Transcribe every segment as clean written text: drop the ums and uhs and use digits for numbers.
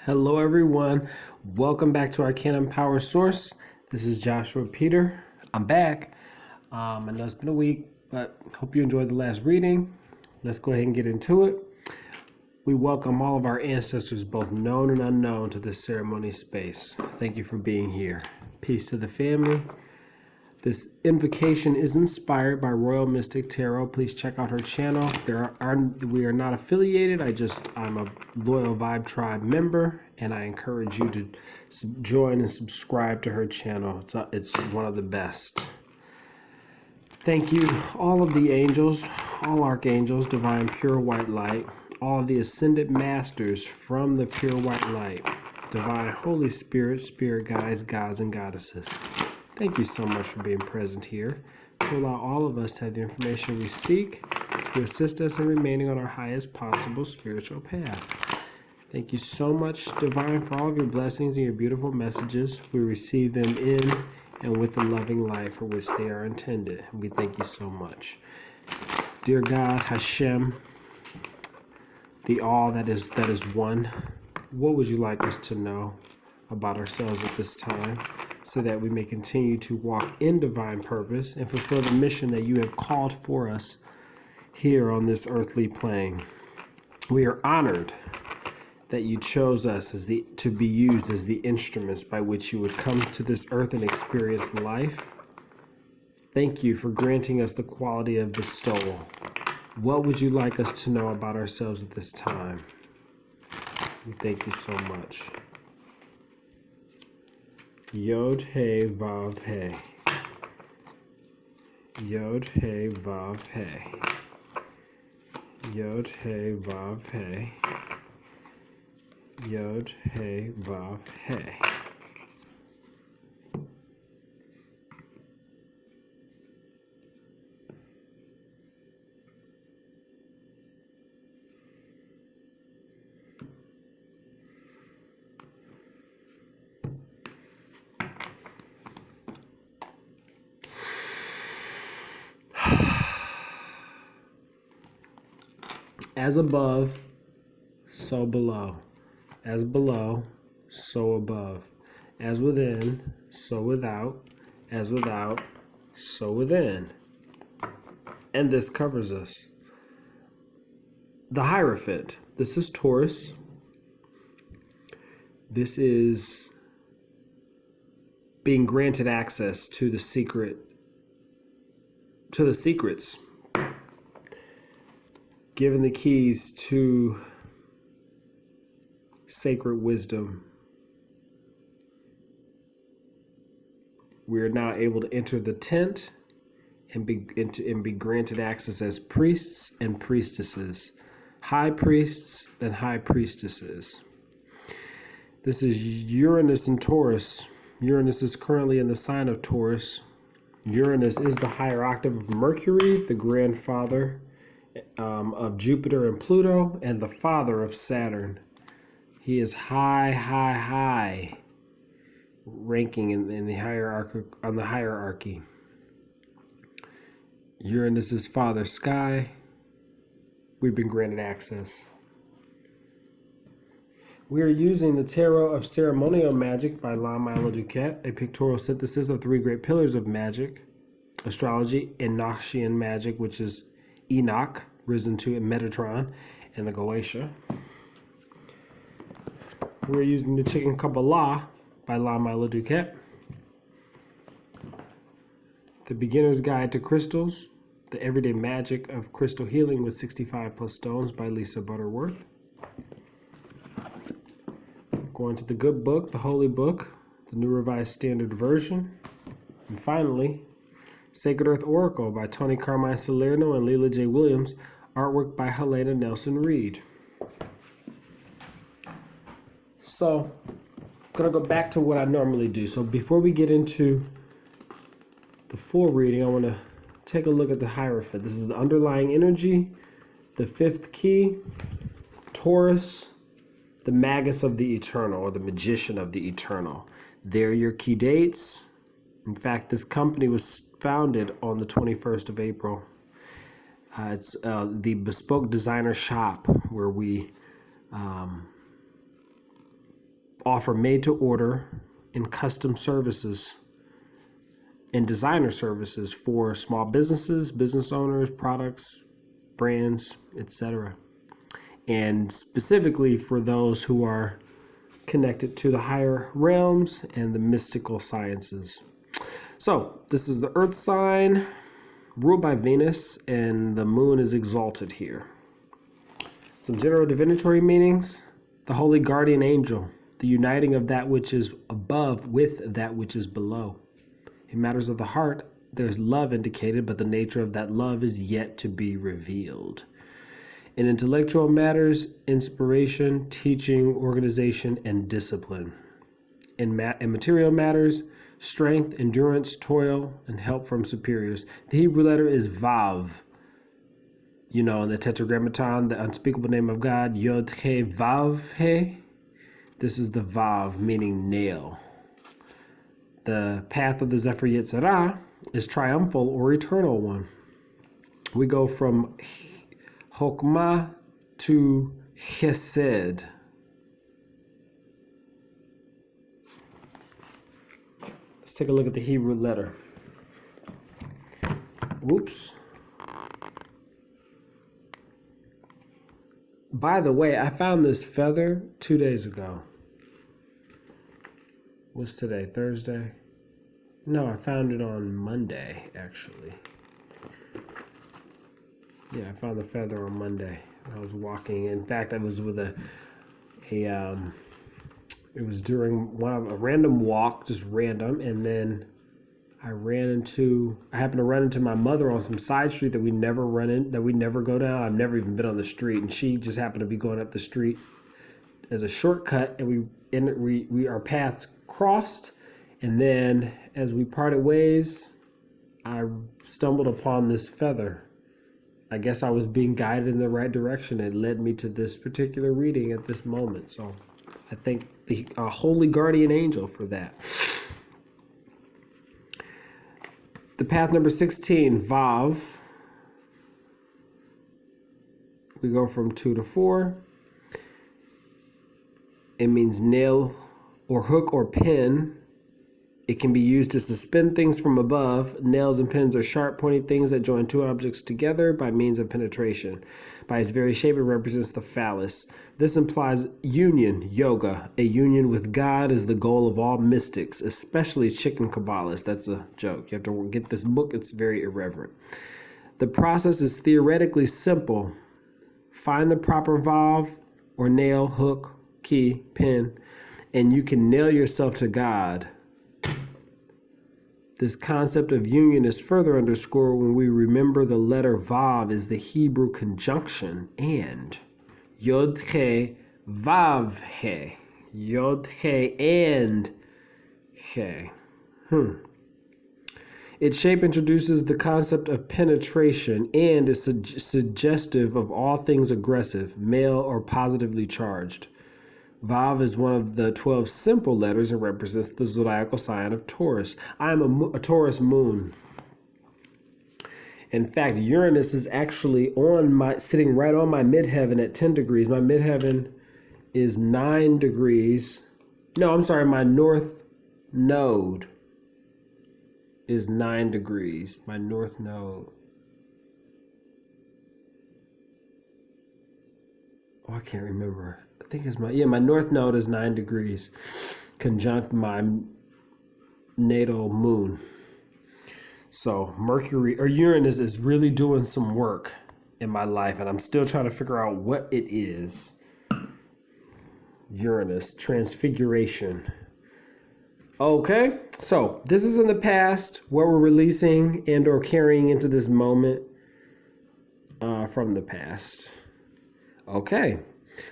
Hello, everyone. Welcome back to our Canon Power Source. This is Joshua Peter. I'm back. I know it's been a week, but hope you enjoyed the last reading. Let's go ahead and get into it. We welcome all of our ancestors, both known and unknown, to this ceremony space. Thank you for being here. Peace to the family. This invocation is inspired by Royal Mystic Tarot. Please check out her channel. We are not affiliated. I'm a Loyal Vibe Tribe member, and I encourage you to join and subscribe to her channel. It's one of the best. Thank you, all of the angels, all archangels, divine pure white light, all of the ascended masters from the pure white light, divine Holy Spirit, spirit guides, gods, and goddesses. Thank you so much for being present here to allow all of us to have the information we seek to assist us in remaining on our highest possible spiritual path. Thank you so much, Divine, for all of your blessings and your beautiful messages. We receive them in and with the loving light for which they are intended. We thank you so much. Dear God, Hashem, the all that is one, what would you like us to know about ourselves at this time, so that we may continue to walk in divine purpose and fulfill the mission that you have called for us here on this earthly plane. We are honored that you chose us to be used as the instruments by which you would come to this earth and experience life. Thank you for granting us the quality of bestowal. What would you like us to know about ourselves at this time? We thank you so much. Yod He Vav He. Yod He Vav He. Yod He Vav He. Yod He Vav He. As above, so below. As below, so above. As within, so without. As without, so within. And this covers us. The Hierophant. This is Taurus. This is being granted access to the secrets. Given the keys to sacred wisdom, we are now able to enter the tent and be granted access as priests and priestesses, high priests and high priestesses. This is Uranus and Taurus. Uranus is currently in the sign of Taurus. Uranus is the higher octave of Mercury, the grandfather of Jupiter and Pluto, and the father of Saturn. He is high ranking in the hierarchy, on the hierarchy. Uranus is father sky. We've been granted access. We are using the Tarot of Ceremonial Magic by La Milo Duquette, a pictorial synthesis of three great pillars of magic: astrology, Enochian magic, which is Enoch, risen to Metatron, and the Goetia. We're using the Chicken Kabbalah by La Milo Duquette, The Beginner's Guide to Crystals, The Everyday Magic of Crystal Healing with 65 Plus Stones by Lisa Butterworth. Going to the Good Book, the Holy Book, the New Revised Standard Version. And finally, Sacred Earth Oracle by Tony Carmine Salerno and Leela J. Williams, artwork by Helena Nelson Reed. So, I'm going to go back to what I normally do. So before we get into the full reading, I want to take a look at the Hierophant. This is the underlying energy, the fifth key, Taurus, the Magus of the Eternal, or the Magician of the Eternal. There are your key dates. In fact, this company was founded on the 21st of April. It's the Bespoke Designer Shop, where we offer made to order and custom services and designer services for small businesses, business owners, products, brands, etc. And specifically for those who are connected to the higher realms and the mystical sciences. So this is the Earth sign ruled by Venus, and the moon is exalted here. Some general divinatory meanings: the holy guardian angel, the uniting of that which is above with that which is below. In matters of the heart, there's love indicated, but the nature of that love is yet to be revealed. In intellectual matters, inspiration, teaching, organization, and discipline. In material matters, strength, endurance, toil, and help from superiors. The Hebrew letter is Vav. You know, in the Tetragrammaton, the unspeakable name of God, Yod He Vav He. This is the Vav, meaning nail. The path of the Zephyr Yetzirah is triumphal or eternal one. We go from Chokmah to Chesed. Let's take a look at the Hebrew letter. Whoops. By the way, I found this feather 2 days ago. What's today? Thursday? No, I found it on Monday, actually. Yeah, I found the feather on Monday. I was walking. In fact, I was with it was during a random walk, just random, and then I happened to run into my mother on some side street that we never go down. I've never even been on the street, and she just happened to be going up the street as a shortcut, and our paths crossed, and then as we parted ways, I stumbled upon this feather. I guess I was being guided in the right direction. It led me to this particular reading at this moment. So I thank the holy guardian angel for that. The path number 16, Vav. We go from 2 to 4. It means nail or hook or pin. It can be used to suspend things from above. Nails and pins are sharp, pointy things that join two objects together by means of penetration. By its very shape, it represents the phallus. This implies union, yoga. A union with God is the goal of all mystics, especially chicken Kabbalists. That's a joke. You have to get this book. It's very irreverent. The process is theoretically simple. Find the proper valve or nail, hook, key, pin, and you can nail yourself to God. This concept of union is further underscored when we remember the letter Vav is the Hebrew conjunction and. Yod He, Vav He. Yod He and He. Its shape introduces the concept of penetration and is suggestive of all things aggressive, male, or positively charged. Vav is one of the 12 simple letters and represents the zodiacal sign of Taurus. I am a Taurus moon. In fact, Uranus is actually sitting right on my midheaven at 10 degrees. My midheaven is 9 degrees. No, I'm sorry, my north node is 9 degrees. My north node. Oh, I can't remember. I think it's my north node is 9 degrees, conjunct my natal moon. So Mercury or Uranus is really doing some work in my life, and I'm still trying to figure out what it is. Uranus, transfiguration. Okay, so this is in the past where we're releasing and or carrying into this moment from the past. Okay.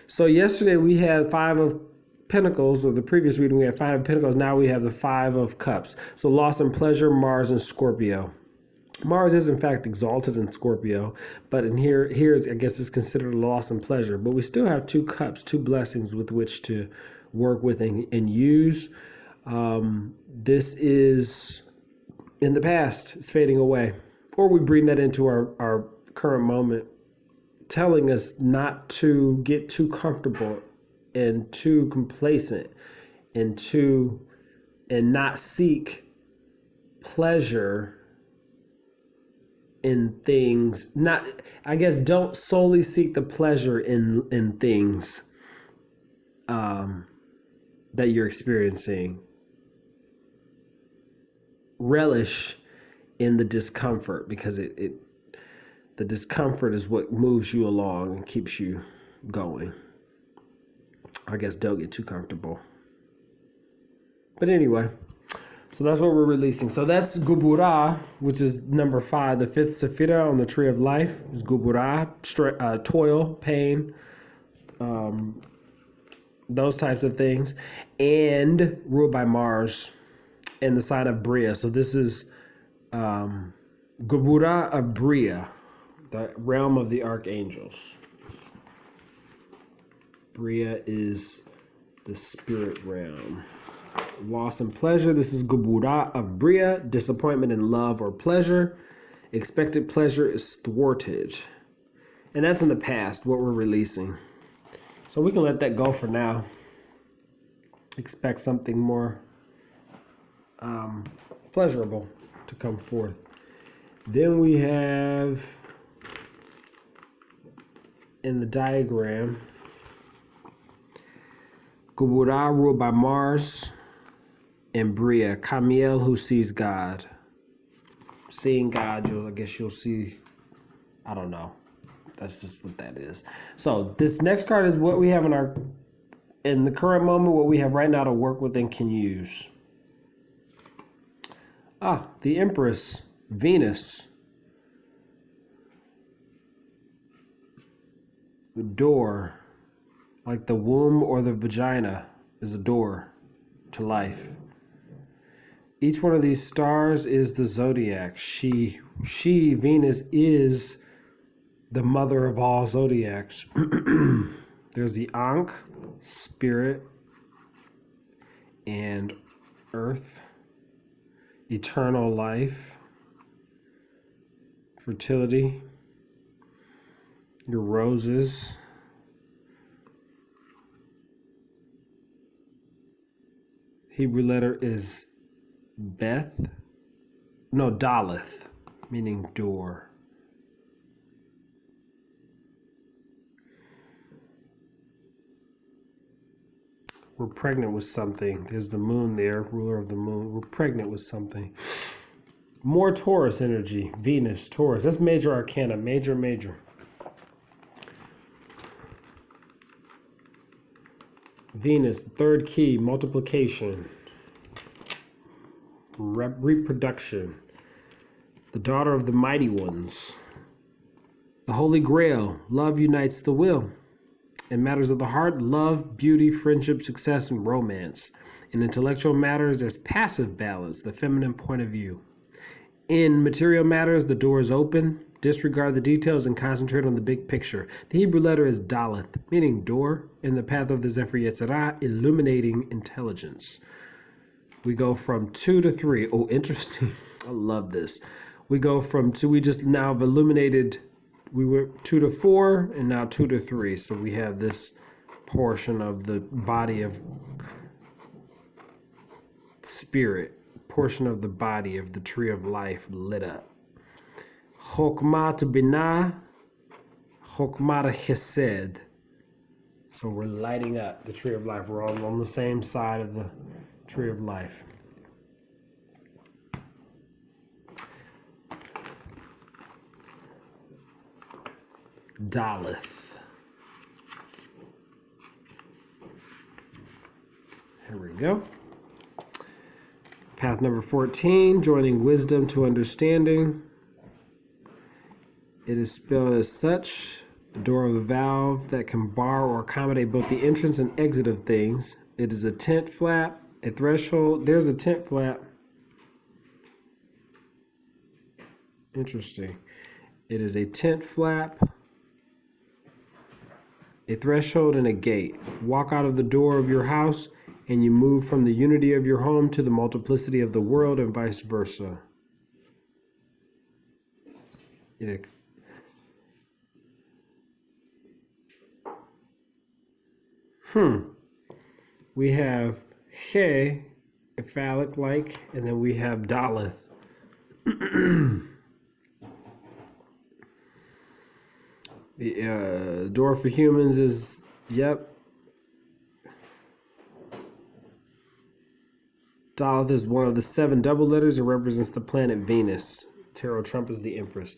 So yesterday we had 5 of Pentacles, or the previous reading we had 5 of Pentacles. Now we have the 5 of Cups. So loss and pleasure, Mars and Scorpio. Mars is in fact exalted in Scorpio, but in here's I guess it's considered loss and pleasure. But we still have 2 cups, 2 blessings with which to work with and use. This is in the past. It's fading away, or we bring that into our current moment, telling us not to get too comfortable and too complacent and two, and not seek pleasure in things. Not, I guess, don't solely seek the pleasure in things that you're experiencing. Relish in the discomfort, because the discomfort is what moves you along and keeps you going. I guess don't get too comfortable. But anyway, so that's what we're releasing. So that's Gubura, which is number 5, the 5th Sephira on the tree of life is Gubura, toil, pain, those types of things, and ruled by Mars and the sign of Bria. So this is Gubura of Bria, the realm of the archangels. Bria is the spirit realm. Loss and pleasure. This is Gubura of Bria. Disappointment in love or pleasure. Expected pleasure is thwarted. And that's in the past, what we're releasing. So we can let that go for now. Expect something more pleasurable to come forth. Then we have in the diagram Gubura ruled by Mars and Bria, Kamiel who sees God. Seeing God, I guess you'll see, I don't know. That's just what that is. So this next card is what we have in the current moment, what we have right now to work with and can use. The Empress, Venus. The door, like the womb or the vagina, is a door to life. Each one of these stars is the zodiac. She, Venus, is the mother of all zodiacs. There's the Ankh, spirit, and earth, eternal life, fertility, your roses, Hebrew letter is Daleth, meaning door. We're pregnant with something. There's the moon there, ruler of the moon. We're pregnant with something. More Taurus energy. Venus, Taurus. That's major arcana. Major. Venus, third key, multiplication. Reproduction. The daughter of the mighty ones. The Holy Grail. Love unites the will. In matters of the heart, love, beauty, friendship, success, and romance. In intellectual matters, there's passive balance, the feminine point of view. In material matters, the door is open. Disregard the details and concentrate on the big picture. The Hebrew letter is Daleth, meaning door, in the path of the Zephyr Yetzirah, illuminating intelligence. We go from 2 to 3. Oh, interesting. I love this. We go from 2, we just now have illuminated. We were 2 to 4 and now 2 to 3. So we have this portion of the body of spirit, portion of the body of the tree of life lit up. Chokmah to Binah, Chokmah to Chesed. So we're lighting up the tree of life. We're all on the same side of the tree of life. Daleth. Here we go. Path number 14, joining wisdom to understanding. It is spelled as such, a door of a valve that can bar or accommodate both the entrance and exit of things. It is a tent flap, a threshold. There's a tent flap. Interesting. It is a tent flap, a threshold, and a gate. Walk out of the door of your house and you move from the unity of your home to the multiplicity of the world and vice versa. We have He, phallic-like, and then we have Daleth. The door for humans is, yep. Daleth is one of the 7 double letters. It represents the planet Venus. Tarot Trump is the Empress.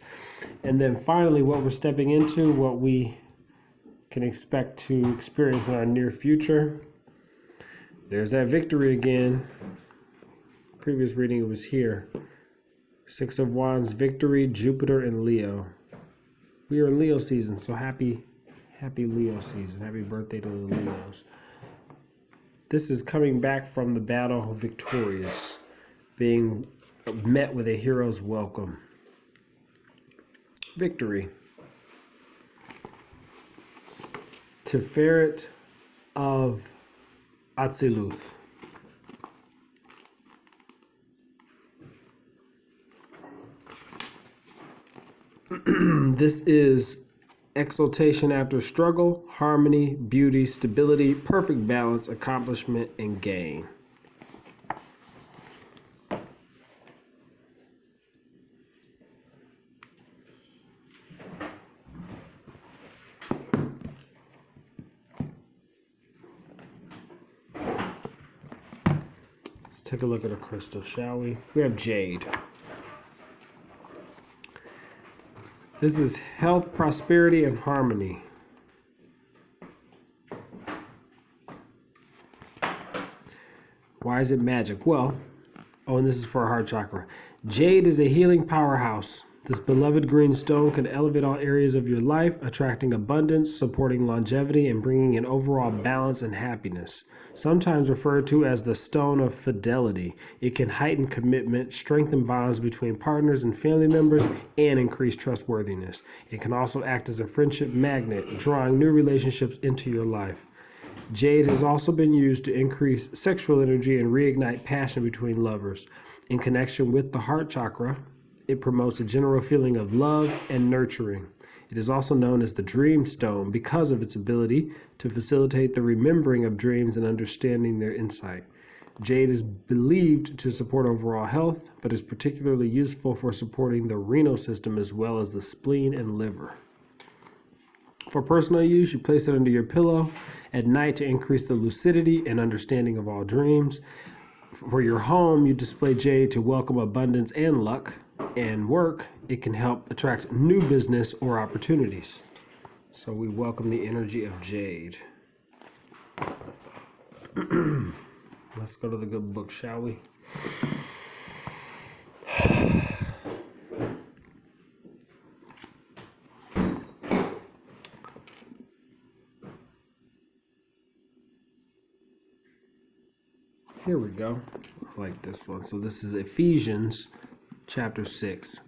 And then finally, what we're stepping into, what we can expect to experience in our near future. There's that victory again. Previous reading, it was here. 6 of Wands, victory, Jupiter, and Leo. We are in Leo season, so happy Leo season. Happy birthday to the Leos. This is coming back from the battle victorious, being met with a hero's welcome. Victory. Tiferet of Atziluth. This is exaltation after struggle, harmony, beauty, stability, perfect balance, accomplishment, and gain. Let's take a look at a crystal, shall we? We have Jade. This is health, prosperity, and harmony. Why is it magic? Well, and this is for our heart chakra. Jade is a healing powerhouse. This beloved green stone can elevate all areas of your life, attracting abundance, supporting longevity, and bringing an overall balance and happiness. Sometimes referred to as the stone of fidelity, it can heighten commitment, strengthen bonds between partners and family members, and increase trustworthiness. It can also act as a friendship magnet, drawing new relationships into your life. Jade has also been used to increase sexual energy and reignite passion between lovers. In connection with the heart chakra, it promotes a general feeling of love and nurturing. It is also known as the dream stone because of its ability to facilitate the remembering of dreams and understanding their insight. Jade is believed to support overall health, but is particularly useful for supporting the renal system as well as the spleen and liver. For personal use, you place it under your pillow at night to increase the lucidity and understanding of all dreams. For your home, you display jade to welcome abundance and luck. And work, it can help attract new business or opportunities. So we welcome the energy of jade. Let's go to the good book, shall we? Here we go. I like this one. So this is Ephesians chapter 6.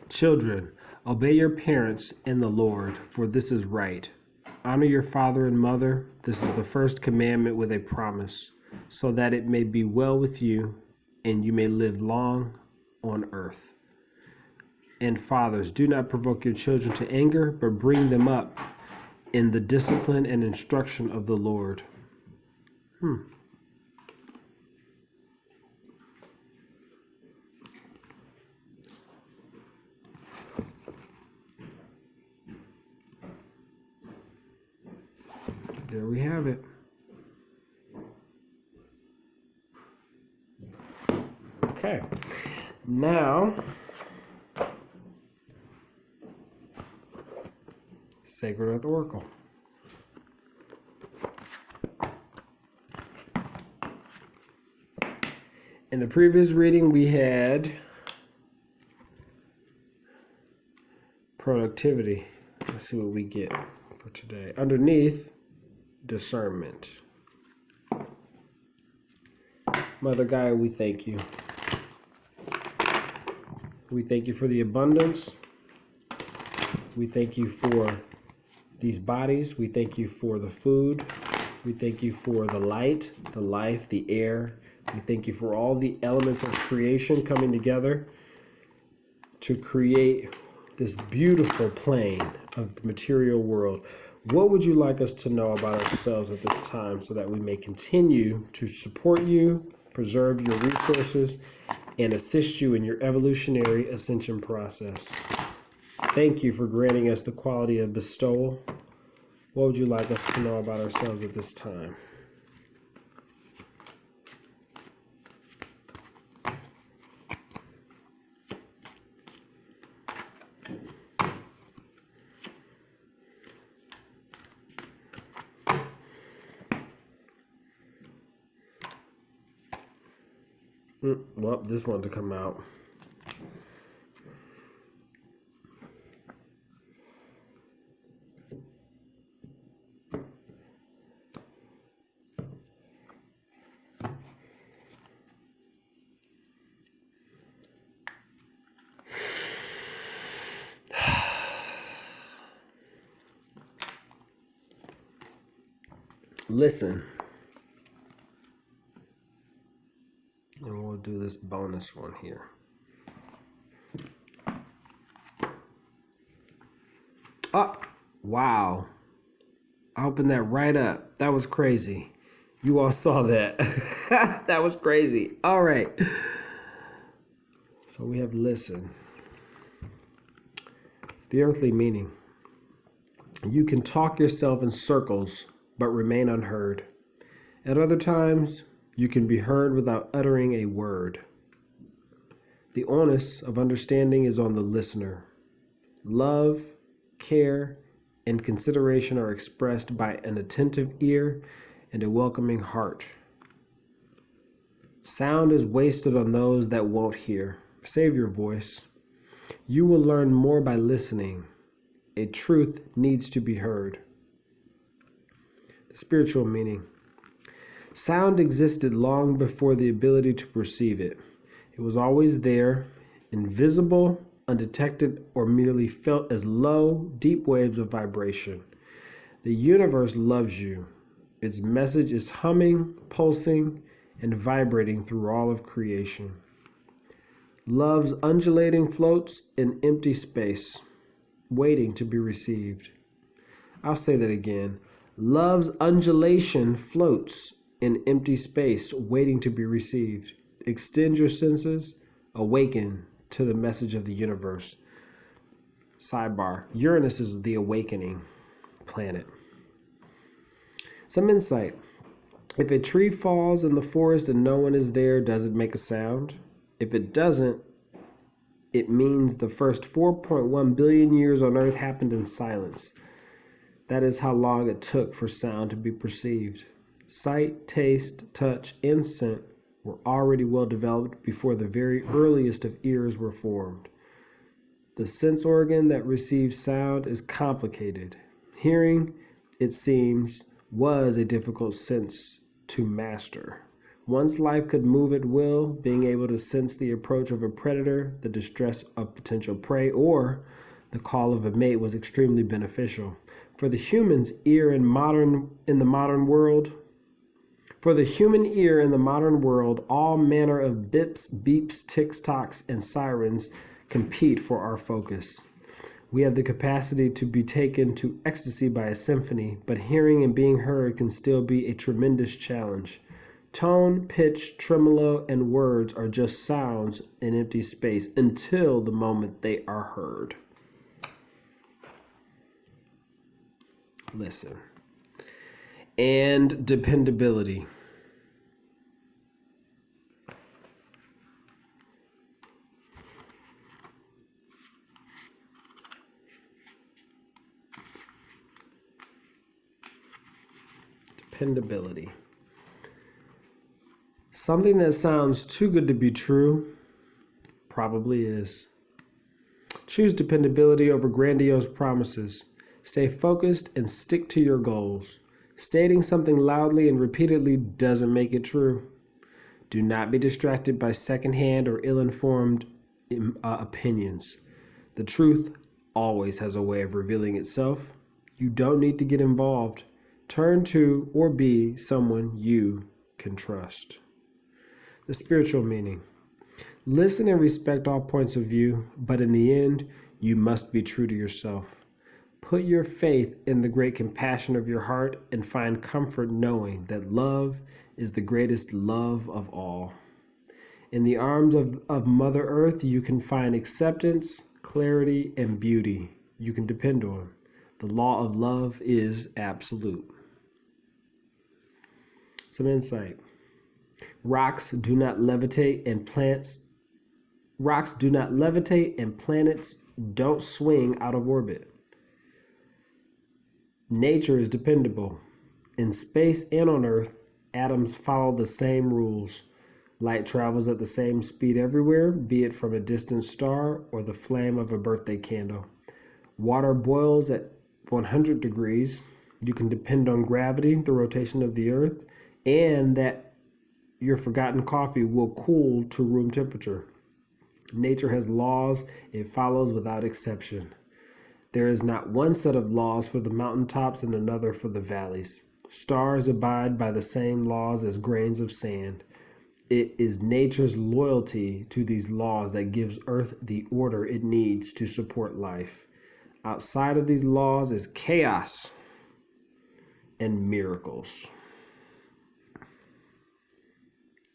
Children, obey your parents in the Lord, for this is right. Honor your father and mother. This is the first commandment with a promise, so that it may be well with you and you may live long on earth. And fathers, do not provoke your children to anger, but bring them up in the discipline and instruction of the Lord. There we have it. Okay. Now, Sacred Earth Oracle. In the previous reading, we had productivity. Let's see what we get for today. Underneath, discernment. Mother Gaia, we thank you. We thank you for the abundance. We thank you for these bodies. We thank you for the food. We thank you for the light, the life, the air. We thank you for all the elements of creation coming together to create this beautiful plane of the material world. What would you like us to know about ourselves at this time so that we may continue to support you, preserve your resources, and assist you in your evolutionary ascension process? Thank you for granting us the quality of bestowal. What would you like us to know about ourselves at this time? Well, this wanted to come out. Listen. And we'll do this bonus one here. Oh, wow. I opened that right up. That was crazy. You all saw that. That was crazy. All right. So we have listen. The earthly meaning. You can talk yourself in circles, but remain unheard. At other times, you can be heard without uttering a word. The onus of understanding is on the listener. Love, care, and consideration are expressed by an attentive ear and a welcoming heart. Sound is wasted on those that won't hear. Save your voice. You will learn more by listening. A truth needs to be heard. The spiritual meaning. Sound existed long before the ability to perceive it. It was always there, invisible, undetected, or merely felt as low, deep waves of vibration. The universe loves you. Its message is humming, pulsing, and vibrating through all of creation. Love's undulating floats in empty space, waiting to be received. I'll say that again. Love's undulation floats in empty space, waiting to be received. Extend your senses, awaken to the message of the universe. Sidebar, Uranus is the awakening planet. Some insight. If a tree falls in the forest and no one is there, does it make a sound? If it doesn't, it means the first 4.1 billion years on Earth happened in silence. That is how long it took for sound to be perceived. Sight, taste, touch, and scent were already well developed before the very earliest of ears were formed. The sense organ that receives sound is complicated. Hearing, it seems, was a difficult sense to master. One's life could move at will, being able to sense the approach of a predator, the distress of potential prey, or the call of a mate was extremely beneficial. For the human ear in the modern world, all manner of bips, beeps, ticks, tocks, and sirens compete for our focus. We have the capacity to be taken to ecstasy by a symphony, but hearing and being heard can still be a tremendous challenge. Tone, pitch, tremolo, and words are just sounds in empty space until the moment they are heard. Listen. And dependability. Dependability. Something that sounds too good to be true probably is. Choose dependability over grandiose promises. Stay focused and stick to your goals. Stating something loudly and repeatedly doesn't make it true. Do not be distracted by secondhand or ill-informed opinions. The truth always has a way of revealing itself. You don't need to get involved. Turn to or be someone you can trust. The spiritual meaning. Listen and respect all points of view, but in the end, you must be true to yourself. Put your faith in the great compassion of your heart and find comfort knowing that love is the greatest love of all. In the arms of Mother Earth, you can find acceptance, clarity, and beauty you can depend on. The law of love is absolute. Some insight. Rocks do not levitate and planets don't swing out of orbit. Nature is dependable. In space and on Earth, atoms follow the same rules. Light travels at the same speed everywhere, be it from a distant star or the flame of a birthday candle. Water boils at 100 degrees. You can depend on gravity, the rotation of the Earth, and that your forgotten coffee will cool to room temperature. Nature has laws it follows without exception. There is not one set of laws for the mountaintops and another for the valleys. Stars abide by the same laws as grains of sand. It is nature's loyalty to these laws that gives Earth the order it needs to support life. Outside of these laws is chaos and miracles.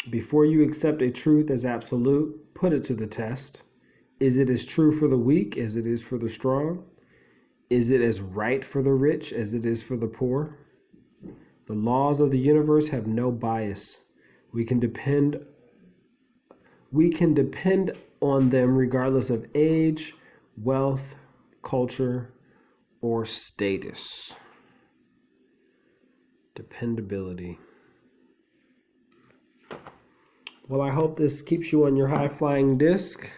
Before you accept a truth as absolute, put it to the test. Is it as true for the weak as it is for the strong? Is it as right for the rich as it is for the poor? The laws of the universe have no bias. We can depend on them regardless of age, wealth, culture, or status. Dependability. Well, I hope this keeps you on your high-flying disc.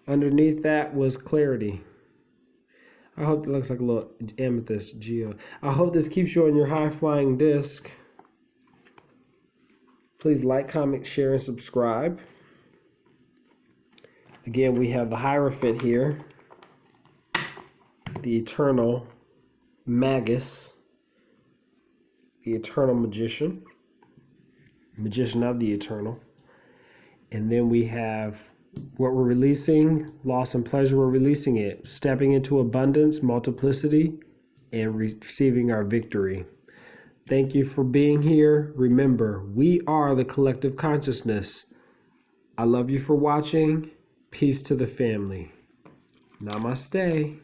Underneath that was clarity. I hope it looks like a little amethyst geo. I hope this keeps you on your high-flying disc. Please like, comment, share, and subscribe. Again, we have the Hierophant here, the Eternal Magus, the Eternal Magician, Magician of the Eternal. And then we have what we're releasing, loss and pleasure, we're releasing it, stepping into abundance, multiplicity, and receiving our victory. Thank you for being here. Remember, we are the collective consciousness. I love you for watching. Peace to the family. Namaste.